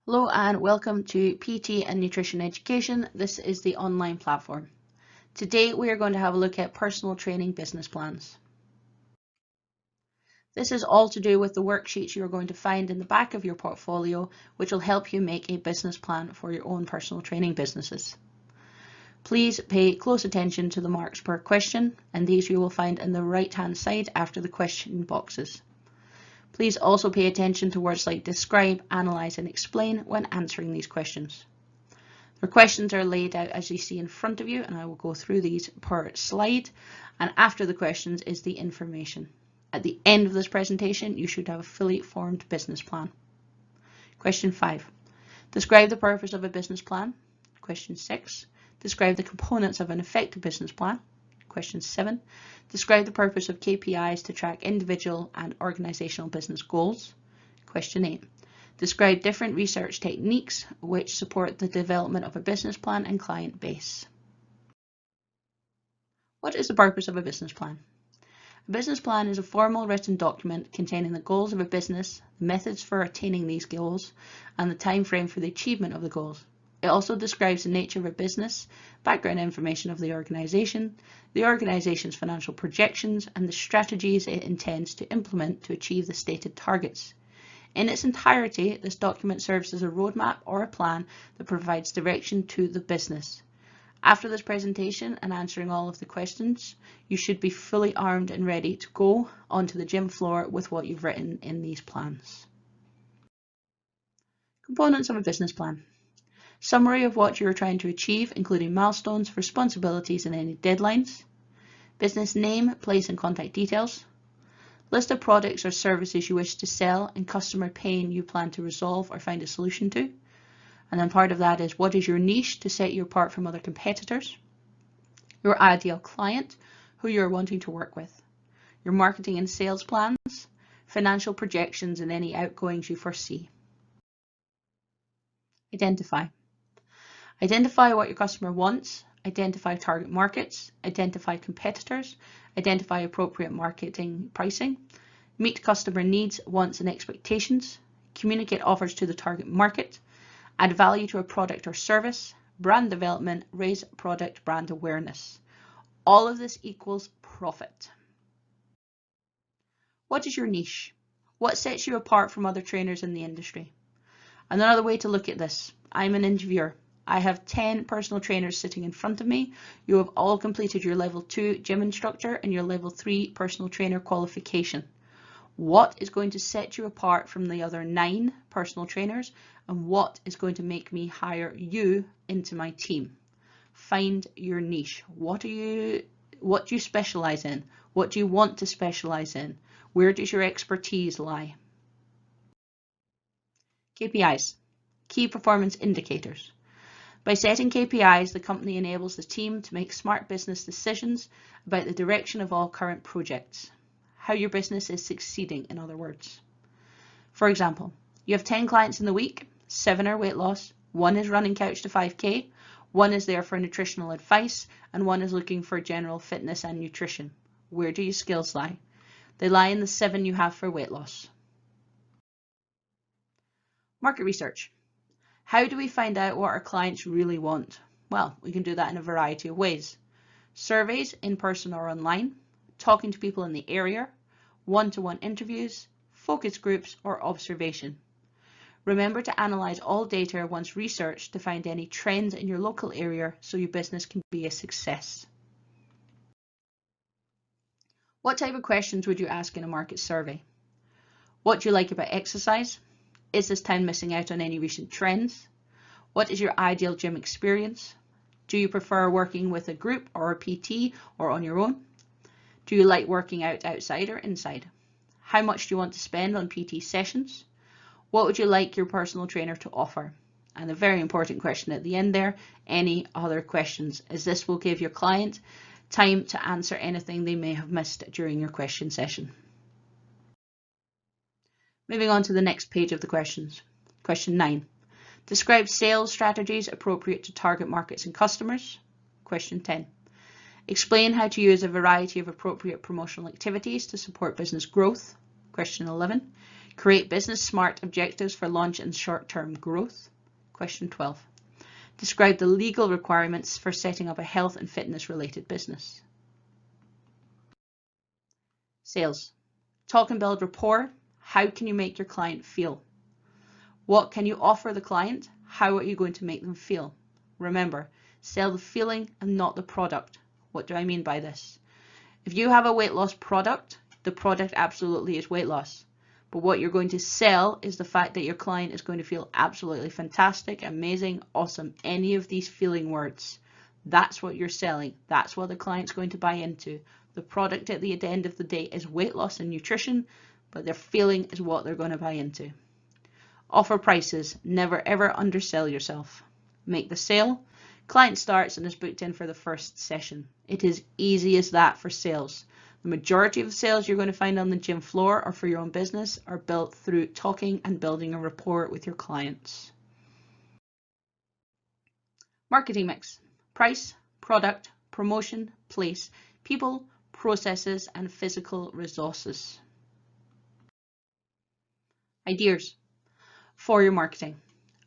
Hello and welcome to PT and Nutrition Education. This is the online platform. Today we are going to have a look at personal training business plans. This is all to do with the worksheets you're going to find in the back of your portfolio, which will help you make a business plan for your own personal training businesses. Please pay close attention to the marks per question, and these you will find in the right-hand side after the question boxes. Please also pay attention to words like describe, analyze, and explain when answering these questions. The questions are laid out as you see in front of you, and I will go through these per slide. And after the questions is the information. At the end of this presentation, you should have a fully formed business plan. Question 5. Describe the purpose of a business plan. Question 6. Describe the components of an effective business plan. Question 7. Describe the purpose of KPIs to track individual and organizational business goals. Question 8. Describe different research techniques which support the development of a business plan and client base. What is the purpose of a business plan? A business plan is a formal written document containing the goals of a business, the methods for attaining these goals, and the time frame for the achievement of the goals. It also describes the nature of a business, background information of the organization's financial projections, and the strategies it intends to implement to achieve the stated targets. In its entirety, this document serves as a roadmap or a plan that provides direction to the business. After this presentation and answering all of the questions, you should be fully armed and ready to go onto the gym floor with what you've written in these plans. Components of a business plan. Summary of what you are trying to achieve, including milestones, responsibilities, and any deadlines. Business name, place, and contact details. List of products or services you wish to sell and customer pain you plan to resolve or find a solution to. And then part of that is what is your niche to set you apart from other competitors. Your ideal client, who you are wanting to work with. Your marketing and sales plans, financial projections, and any outgoings you foresee. Identify. Identify what your customer wants, identify target markets, identify competitors, identify appropriate marketing pricing, meet customer needs, wants, and expectations, communicate offers to the target market, add value to a product or service, brand development, raise product brand awareness. All of this equals profit. What is your niche? What sets you apart from other trainers in the industry? Another way to look at this, I'm an interviewer. I have 10 personal trainers sitting in front of me. You have all completed your level 2 gym instructor and your level 3 personal trainer qualification. What is going to set you apart from the other 9 personal trainers, and what is going to make me hire you into my team? Find your niche. What do you specialize in? What do you want to specialize in? Where does your expertise lie? KPIs, key performance indicators. By setting KPIs, the company enables the team to make smart business decisions about the direction of all current projects. How your business is succeeding, in other words. For example, you have 10 clients in the week, 7 are weight loss, 1 is running Couch to 5K, 1 is there for nutritional advice, and 1 is looking for general fitness and nutrition. Where do your skills lie? They lie in the 7 you have for weight loss. Market research. How do we find out what our clients really want? Well, we can do that in a variety of ways. Surveys, in person or online, talking to people in the area, one-to-one interviews, focus groups, or observation. Remember to analyze all data once researched to find any trends in your local area so your business can be a success. What type of questions would you ask in a market survey? What do you like about exercise? Is this time missing out on any recent trends? What is your ideal gym experience? Do you prefer working with a group or a PT or on your own? Do you like working out outside or inside? How much do you want to spend on PT sessions? What would you like your personal trainer to offer? And a very important question at the end there, any other questions, as this will give your client time to answer anything they may have missed during your question session. Moving on to the next page of the questions. Question 9. Describe sales strategies appropriate to target markets and customers. Question 10. Explain how to use a variety of appropriate promotional activities to support business growth. Question 11. Create business smart objectives for launch and short-term growth. Question 12. Describe the legal requirements for setting up a health and fitness related business. Sales. Talk and build rapport. How can you make your client feel? What can you offer the client? How are you going to make them feel? Remember, sell the feeling and not the product. What do I mean by this? If you have a weight loss product, the product absolutely is weight loss. But what you're going to sell is the fact that your client is going to feel absolutely fantastic, amazing, awesome, any of these feeling words. That's what you're selling. That's what the client's going to buy into. The product at the end of the day is weight loss and nutrition, but their feeling is what they're going to buy into. Offer prices. Never ever undersell yourself. Make the sale. Client starts and is booked in for the first session. It is easy as that for sales. The majority of the sales you're going to find on the gym floor or for your own business are built through talking and building a rapport with your clients. Marketing mix. Price, product, promotion, place, people, processes, and physical resources. Ideas for your marketing.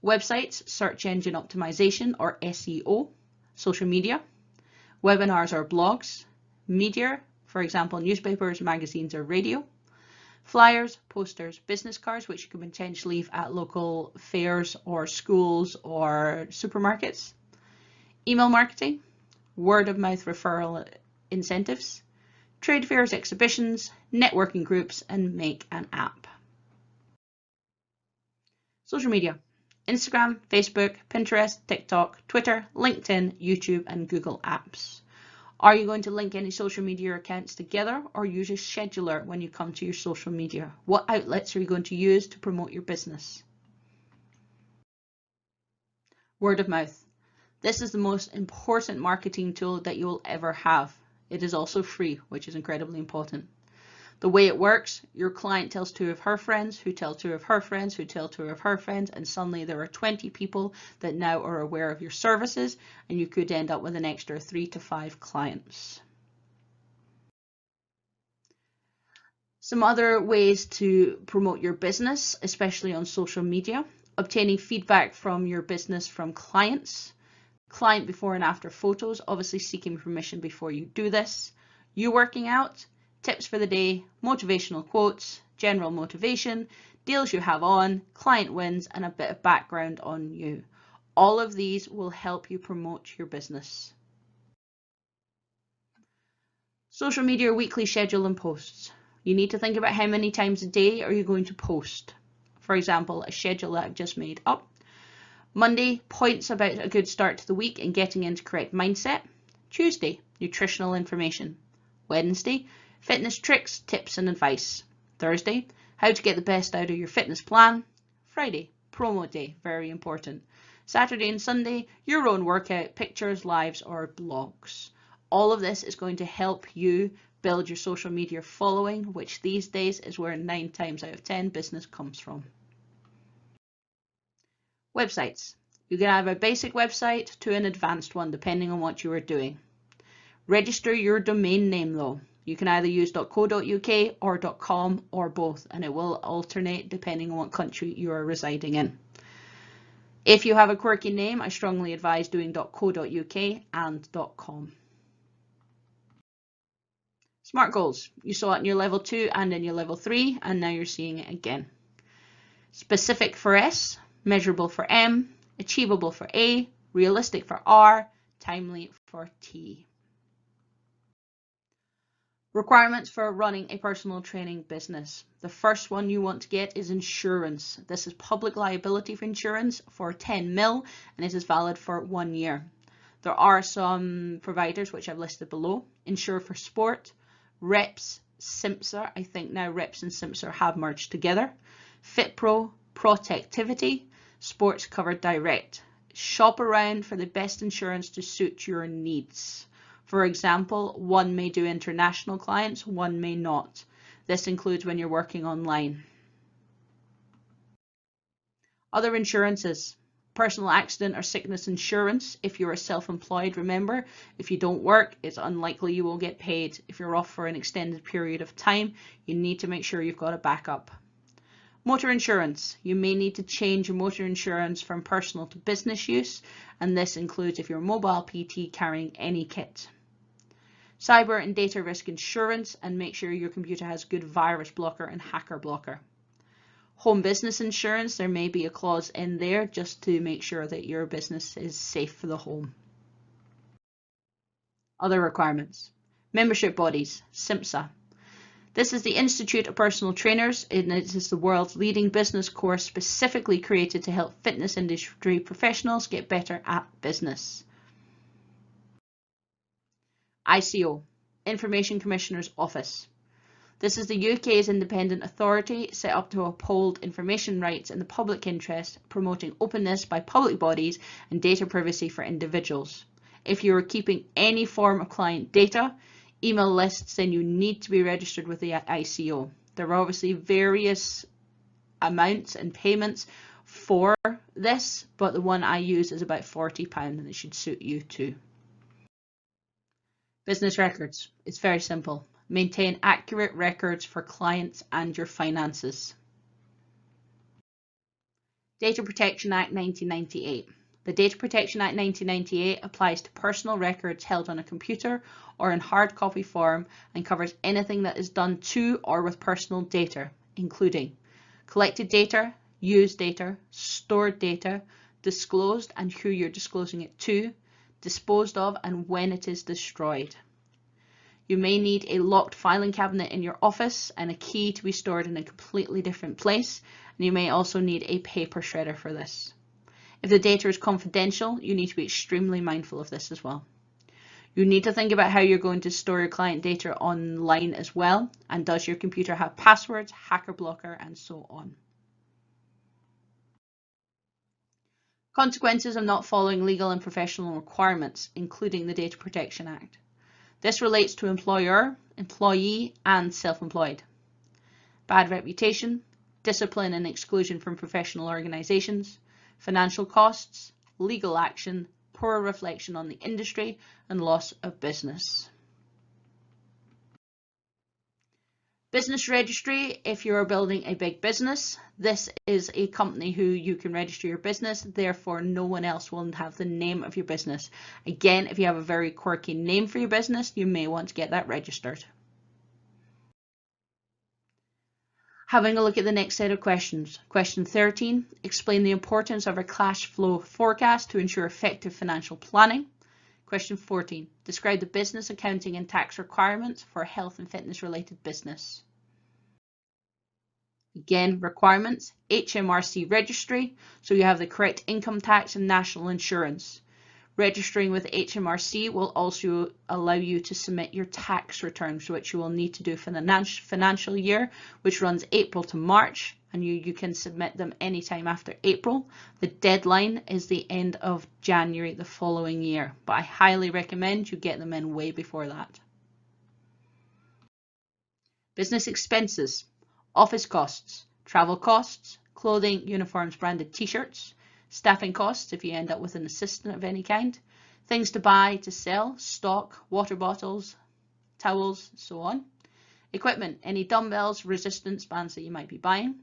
Websites, search engine optimization or SEO, social media, webinars or blogs, media, for example, newspapers, magazines, or radio, flyers, posters, business cards, which you can potentially leave at local fairs or schools or supermarkets, email marketing, word of mouth referral incentives, trade fairs, exhibitions, networking groups, and make an app. Social media. Instagram, Facebook, Pinterest, TikTok, Twitter, LinkedIn, YouTube, and Google Apps. Are you going to link any social media accounts together or use a scheduler when you come to your social media? What outlets are you going to use to promote your business? Word of mouth. This is the most important marketing tool that you will ever have. It is also free, which is incredibly important. The way it works, your client tells 2 of her friends, who tell 2 of her friends, who tell 2 of her friends, and suddenly there are 20 people that now are aware of your services, and you could end up with an extra 3 to 5 clients. Some other ways to promote your business, especially on social media: obtaining feedback from your business from clients, client before and after photos, obviously seeking permission before you do this, you working out, tips for the day, motivational quotes, general motivation, deals you have on, client wins, and a bit of background on you. All of these will help you promote your business. Social media weekly schedule and posts. You need to think about how many times a day are you going to post. For example, a schedule that I've just made up. Monday, points about a good start to the week and getting into correct mindset. Tuesday, nutritional information. Wednesday, fitness tricks, tips and advice. Thursday, how to get the best out of your fitness plan. Friday, promo day, very important. Saturday and Sunday, your own workout, pictures, lives or blogs. All of this is going to help you build your social media following, which these days is where 9 times out of 10 business comes from. Websites. You can have a basic website to an advanced one depending on what you are doing. Register your domain name though. You can either use .co.uk or .com or both, and it will alternate depending on what country you are residing in. If you have a quirky name, I strongly advise doing .co.uk and .com. SMART goals. You saw it in your level 2 and in your level 3, and now you're seeing it again. Specific for S, measurable for M, achievable for A, realistic for R, timely for T. Requirements for running a personal training business. The first one you want to get is insurance. This is public liability for insurance for 10 mil, and it is valid for 1 year. There are some providers which I've listed below. Insure for Sport, Reps, Simsa. I think now Reps and Simsa have merged together. FitPro, Protectivity, Sports Covered Direct. Shop around for the best insurance to suit your needs. For example, one may do international clients, one may not. This includes when you're working online. Other insurances. Personal accident or sickness insurance. If you're self-employed, remember, if you don't work, it's unlikely you will get paid. If you're off for an extended period of time, you need to make sure you've got a backup. Motor insurance. You may need to change your motor insurance from personal to business use, and this includes if you're a mobile PT carrying any kit. Cyber and data risk insurance, and make sure your computer has good virus blocker and hacker blocker. Home business insurance, there may be a clause in there just to make sure that your business is safe for the home. Other requirements. Membership bodies, CIMSA. This is the Institute of Personal Trainers, and it is the world's leading business course specifically created to help fitness industry professionals get better at business. ICO, Information Commissioner's Office. This is the UK's independent authority set up to uphold information rights in the public interest, promoting openness by public bodies and data privacy for individuals. If you are keeping any form of client data, email lists, then you need to be registered with the ICO. There are obviously various amounts and payments for this, but the one I use is about £40 and it should suit you too. Business records. It's very simple. Maintain accurate records for clients and your finances. Data Protection Act 1998. The Data Protection Act 1998 applies to personal records held on a computer or in hard copy form and covers anything that is done to or with personal data, including collected data, used data, stored data, disclosed and who you're disclosing it to, disposed of and when it is destroyed. You may need a locked filing cabinet in your office and a key to be stored in a completely different place, and you may also need a paper shredder for this. If the data is confidential, you need to be extremely mindful of this as well. You need to think about how you're going to store your client data online as well, and does your computer have passwords, hacker blocker, and so on. Consequences of not following legal and professional requirements, including the Data Protection Act. This relates to employer, employee, and self-employed. Bad reputation, discipline and exclusion from professional organisations, financial costs, legal action, poor reflection on the industry, and loss of business. Business registry, if you're building a big business, this is a company who you can register your business, therefore no one else will have the name of your business. Again, if you have a very quirky name for your business, you may want to get that registered. Having a look at the next set of questions. Question 13, explain the importance of a cash flow forecast to ensure effective financial planning. Question 14, describe the business accounting and tax requirements for a health and fitness related business. Again, requirements, HMRC registry, so you have the correct income tax and national insurance. Registering with HMRC will also allow you to submit your tax returns, which you will need to do for the financial year, which runs April to March, and you can submit them anytime after April. The deadline is the end of January the following year, but I highly recommend you get them in way before that. Business expenses, office costs, travel costs, clothing, uniforms, branded t-shirts, staffing costs if you end up with an assistant of any kind, things to buy, to sell, stock, water bottles, towels, so on. Equipment, any dumbbells, resistance bands that you might be buying.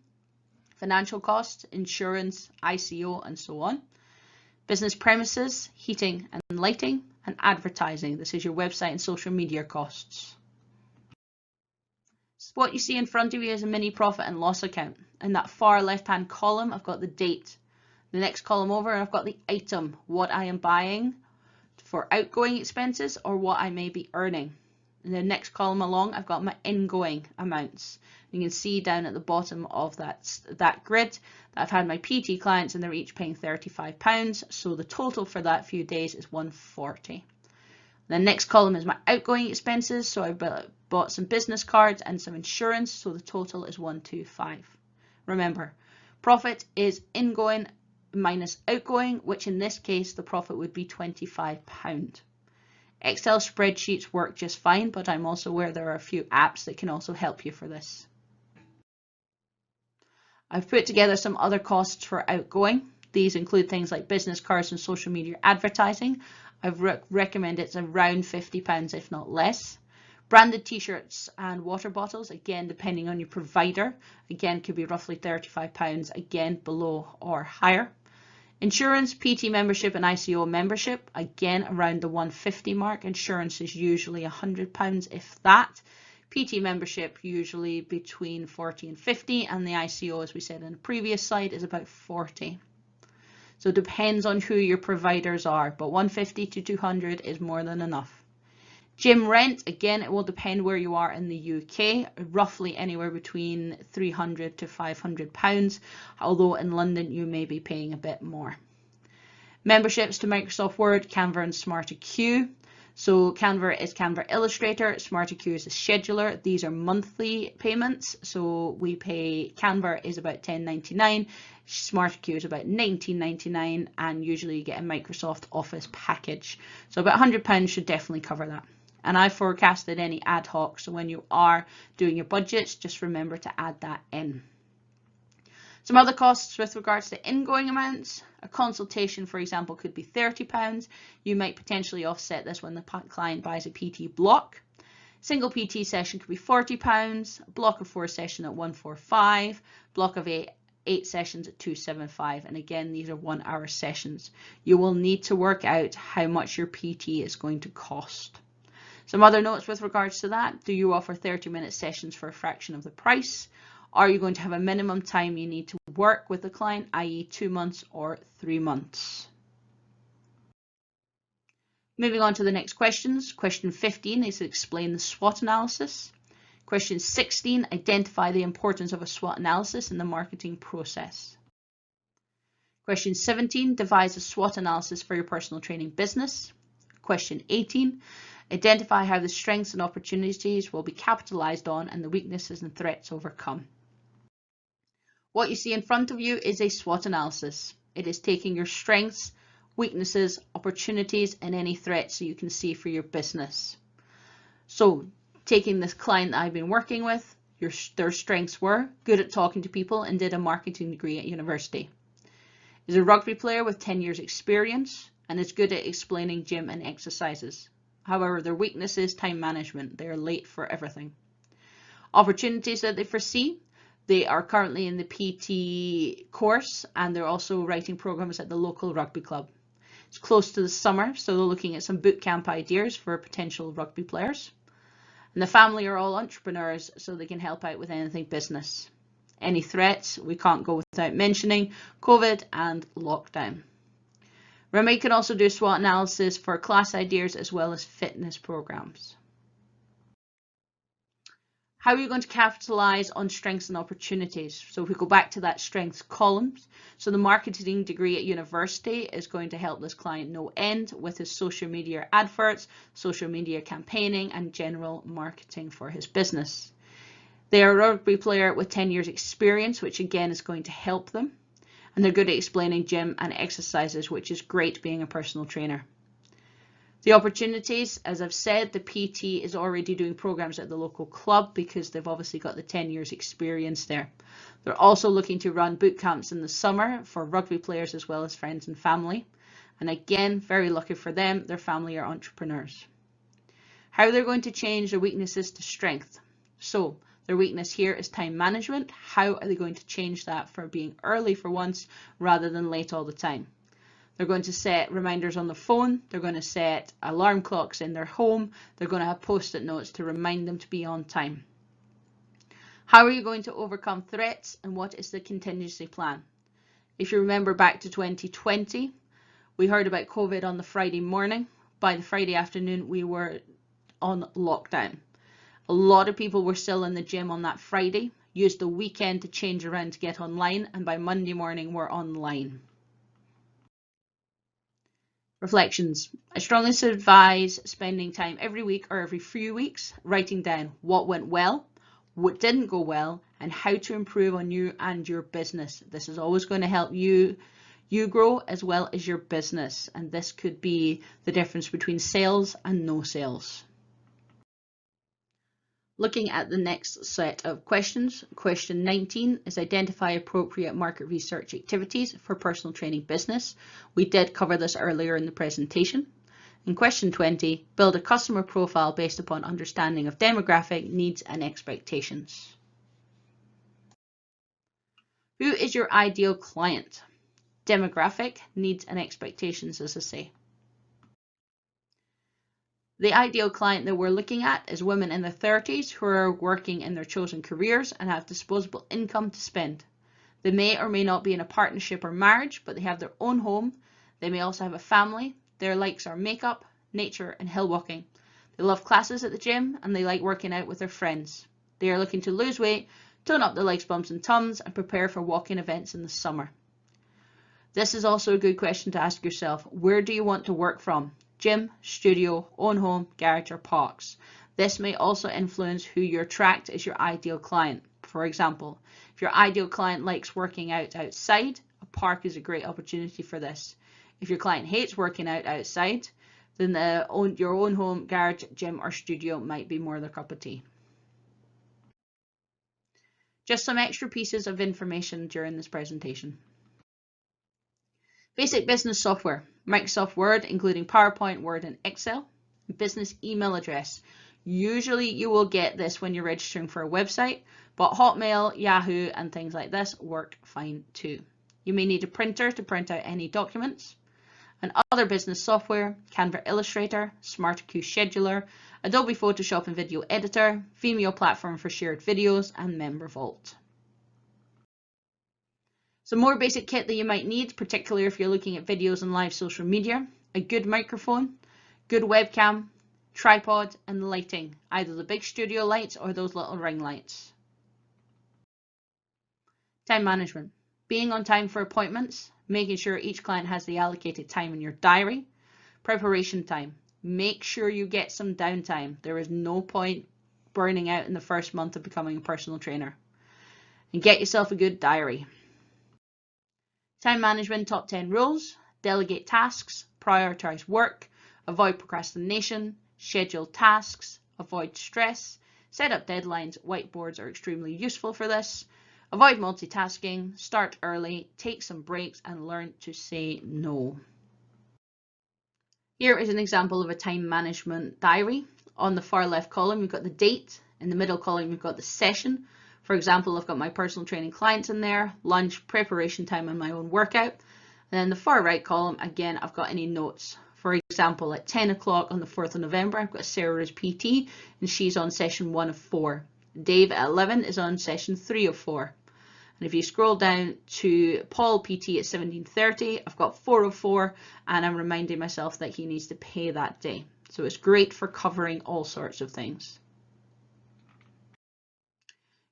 Financial costs, insurance, ICO, and so on. Business premises, heating and lighting, and advertising. This is your website and social media costs. So what you see in front of you is a mini profit and loss account. In that far left-hand column, I've got the date. The next column over, I've got the item, what I am buying for outgoing expenses or what I may be earning. In the next column along, I've got my ingoing amounts. You can see down at the bottom of that grid that I've had my PT clients and they're each paying £35. So the total for that few days is £140. The next column is my outgoing expenses. So I've bought some business cards and some insurance. So the total is £125. Remember, profit is ingoing minus outgoing, which in this case the profit would be £25. Excel spreadsheets work just fine, but I'm also aware there are a few apps that can also help you for this. I've put together some other costs for outgoing. These include things like business cards and social media advertising. I've recommend it's around £50 if not less. Branded t-shirts and water bottles, again, depending on your provider, again, could be roughly £35, again, below or higher. Insurance, PT membership and ICO membership, again, around the 150 mark. Insurance is usually £100, if that. PT membership usually between 40 and 50, and the ICO, as we said in the previous slide, is about 40. So it depends on who your providers are, but 150 to 200 is more than enough. Gym rent, again, it will depend where you are in the UK, roughly anywhere between £300 to £500, although in London you may be paying a bit more. Memberships to Microsoft Word, Canva and SmarterQueue. So Canva is Canva Illustrator, SmarterQueue is a scheduler. These are monthly payments, so we pay, Canva is about £10.99, SmarterQueue is about £19.99, and usually you get a Microsoft Office package. So about £100 should definitely cover that. And I forecasted any ad hoc, so when you are doing your budgets, just remember to add that in. Some other costs with regards to ingoing amounts. A consultation, for example, could be £30. You might potentially offset this when the client buys a PT block. Single PT session could be £40. Block of 4 session at £145. Block of 8 sessions at £275. And again, these are 1 hour sessions. You will need to work out how much your PT is going to cost. Some other notes with regards to that. Do you offer 30-minute sessions for a fraction of the price? Are you going to have a minimum time you need to work with the client, i.e. 2 months or 3 months? Moving on to the next questions. Question 15 is to explain the SWOT analysis. Question 16, identify the importance of a SWOT analysis in the marketing process. Question 17, devise a SWOT analysis for your personal training business. Question 18, identify how the strengths and opportunities will be capitalized on and the weaknesses and threats overcome. What you see in front of you is a SWOT analysis. It is taking your strengths, weaknesses, opportunities, and any threats that you can see for your business. So, taking this client that I've been working with, their strengths were good at talking to people and did a marketing degree at university. Is a rugby player with 10 years experience and is good at explaining gym and exercises. However, their weakness is time management. They are late for everything. Opportunities that they foresee. They are currently in the PT course and they're also writing programs at the local rugby club. It's close to the summer, so they're looking at some boot camp ideas for potential rugby players. And the family are all entrepreneurs, so they can help out with anything business. Any threats, we can't go without mentioning COVID and lockdown. Remember, you can also do SWOT analysis for class ideas as well as fitness programs. How are you going to capitalize on strengths and opportunities? So if we go back to that strengths columns, so the marketing degree at university is going to help this client no end with his social media adverts, social media campaigning, and general marketing for his business. They are a rugby player with 10 years experience, which again is going to help them. And they're good at explaining gym and exercises, which is great being a personal trainer. The opportunities, as I've said, the PT is already doing programs at the local club because they've obviously got the 10 years experience there. They're also looking to run boot camps in the summer for rugby players as well as friends and family. And again, very lucky for them, their family are entrepreneurs. How they're going to change their weaknesses to strength. So their weakness here is time management. How are they going to change that for being early for once rather than late all the time? They're going to set reminders on the phone. They're going to set alarm clocks in their home. They're going to have post-it notes to remind them to be on time. How are you going to overcome threats and what is the contingency plan? If you remember back to 2020, we heard about COVID on the Friday morning. By the Friday afternoon, we were on lockdown. A lot of people were still in the gym on that Friday, used the weekend to change around to get online, and by Monday morning, we're online. Reflections. I strongly advise spending time every week or every few weeks writing down what went well, what didn't go well, and how to improve on you and your business. This is always going to help you grow as well as your business, and this could be the difference between sales and no sales. Looking at the next set of questions, question 19 is identify appropriate market research activities for personal training business. We did cover this earlier in the presentation. In question 20, build a customer profile based upon understanding of demographic needs and expectations. Who is your ideal client? Demographic needs and expectations, as I say. The ideal client that we're looking at is women in their 30s who are working in their chosen careers and have disposable income to spend. They may or may not be in a partnership or marriage, but they have their own home. They may also have a family. Their likes are makeup, nature, and hill walking. They love classes at the gym and they like working out with their friends. They are looking to lose weight, tone up their legs, bums, and tums, and prepare for walking events in the summer. This is also a good question to ask yourself. Where do you want to work from? Gym, studio, own home, garage, or parks? This may also influence who you attract as your ideal client. For example, if your ideal client likes working out outside, a park is a great opportunity for this. If your client hates working out outside, then your own home, garage, gym, or studio might be more their cup of tea. Just some extra pieces of information during this presentation. Basic business software, Microsoft Word, including PowerPoint, Word, and Excel. Business email address. Usually you will get this when you're registering for a website, but Hotmail, Yahoo, and things like this work fine too. You may need a printer to print out any documents. And other business software, Canva Illustrator, SmartIQ Scheduler, Adobe Photoshop and Video Editor, Vimeo platform for shared videos, and MemberVault. Some more basic kit that you might need, particularly if you're looking at videos and live social media: a good microphone, good webcam, tripod, and lighting, either the big studio lights or those little ring lights. Time management, being on time for appointments, making sure each client has the allocated time in your diary. Preparation time, make sure you get some downtime. There is no point burning out in the first month of becoming a personal trainer. And get yourself a good diary. Time management top 10 rules: delegate tasks, prioritize work, avoid procrastination, schedule tasks, avoid stress, set up deadlines. Whiteboards are extremely useful for this. Avoid multitasking, start early, take some breaks, and learn to say no. Here is an example of a time management diary. On the far left column, we've got the date. In the middle column, we've got the session. For example, I've got my personal training clients in there, lunch, preparation time, and my own workout. And then the far right column, again, I've got any notes. For example, at 10 o'clock on the 4th of November, I've got Sarah's PT, and she's on session 1 of 4. Dave at 11 is on session 3 of 4. And if you scroll down to Paul PT at 17:30, I've got 4 of 4, and I'm reminding myself that he needs to pay that day. So it's great for covering all sorts of things.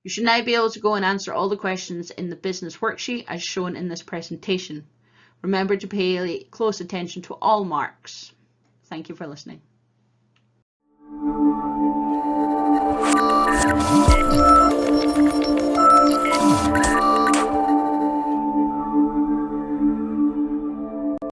You should now be able to go and answer all the questions in the business worksheet as shown in this presentation. Remember to pay close attention to all marks. Thank you for listening.